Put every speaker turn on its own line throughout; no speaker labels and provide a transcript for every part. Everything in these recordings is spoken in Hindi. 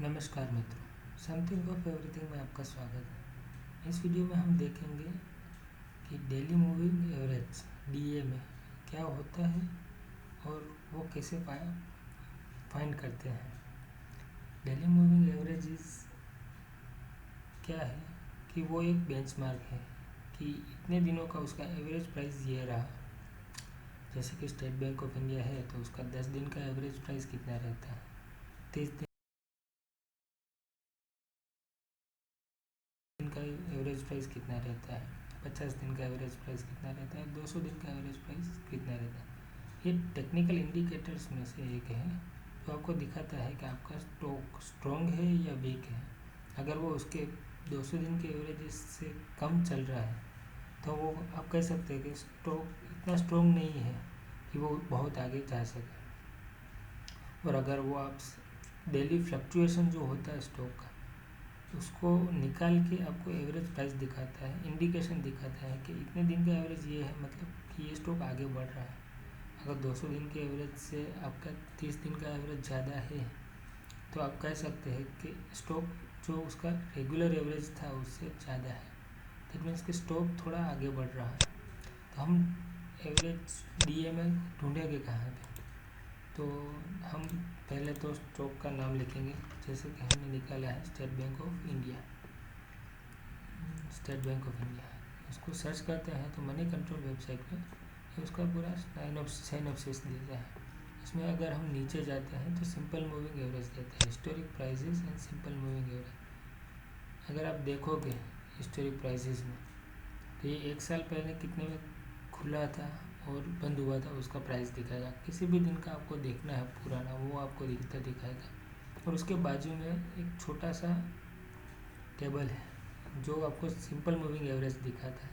नमस्कार मित्रों, समथिंग ऑफ एवरीथिंग में आपका स्वागत है। इस वीडियो में हम देखेंगे कि डेली मूविंग एवरेज डीए में क्या होता है और वो कैसे फाइंड करते हैं। डेली मूविंग एवरेज क्या है कि वो एक बेंचमार्क है कि इतने दिनों का उसका एवरेज प्राइस ये रहा। जैसे कि स्टेट बैंक ऑफ इंडिया है तो उसका 10 दिन का एवरेज प्राइस कितना रहता है, 30 दिन का एवरेज प्राइस कितना रहता है, 50 दिन का एवरेज प्राइस कितना रहता है, 200 दिन का एवरेज प्राइस कितना रहता है। ये टेक्निकल इंडिकेटर्स में से एक है जो आपको दिखाता है कि आपका स्टॉक स्ट्रॉन्ग है या वीक है। अगर वो उसके 200 दिन के एवरेज से कम चल रहा है तो वो आप कह सकते हैं कि स्टॉक इतना स्ट्रॉन्ग नहीं है कि वो बहुत आगे जा सके। और अगर वो आप डेली फ्लक्चुएशन जो होता है स्टॉक का उसको निकाल के आपको एवरेज प्राइस दिखाता है, इंडिकेशन दिखाता है कि इतने दिन का एवरेज ये है, मतलब कि ये स्टॉक आगे बढ़ रहा है। अगर 200 दिन के एवरेज से आपका 30 दिन का एवरेज ज़्यादा है तो आप कह सकते हैं कि स्टॉक जो उसका रेगुलर एवरेज था उससे ज़्यादा है, दैट मीन्स कि स्टॉक थोड़ा आगे बढ़ रहा है। तो हम एवरेज डीए में ढूंढेंगे कहाँ पे, तो हम पहले तो स्टॉक का नाम लिखेंगे। जैसे कि हमने निकाला है state bank of India, state bank of India उसको सर्च करते हैं तो मनी कंट्रोल वेबसाइट पे उसका पूरा साइनॉप्सिस देता है। इसमें अगर हम नीचे जाते हैं तो सिंपल मूविंग एवरेज देता है, historic prices and simple moving average. अगर आप देखोगे हिस्टोरिक प्राइसेस में तो ये 1 साल पहले कितने में खुला था और बंद हुआ था उसका प्राइस दिखाएगा। किसी भी दिन का आपको देखना है पुराना, वो आपको दिखाएगा। और उसके बाजू में एक छोटा सा टेबल है जो आपको सिंपल मूविंग एवरेज दिखाता है।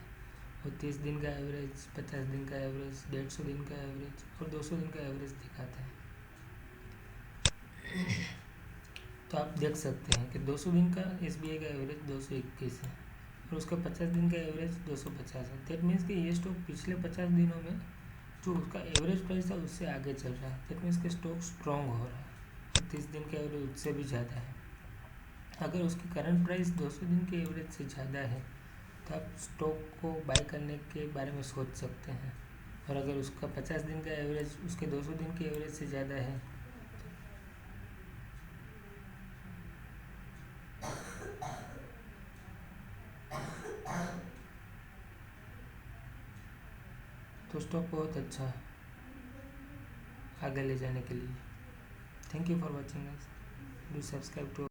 वो 30 दिन का एवरेज, 50 दिन का एवरेज, 150 दिन का एवरेज और 200 दिन का एवरेज दिखाता है। तो आप देख सकते हैं कि 200 दिन का एसबीआई का एवरेज 221 है और उसका 50 दिन का एवरेज 250 है। दैट मीन्स कि ये स्टॉक पिछले 50 दिनों में जो उसका एवरेज प्राइस था उससे आगे चल रहा है। दैट मीन्स कि स्टॉक स्ट्रॉन्ग हो रहा है। 30 दिन का एवरेज उससे भी ज़्यादा है। अगर उसकी करंट प्राइस 200 दिन के एवरेज से ज़्यादा है तो आप स्टॉक को बाय करने के बारे में सोच सकते हैं। और अगर उसका 50 दिन का एवरेज उसके 200 दिन के एवरेज से ज़्यादा है तो स्टॉक बहुत अच्छा है आगे ले जाने के लिए। Thank you for watching, do subscribe to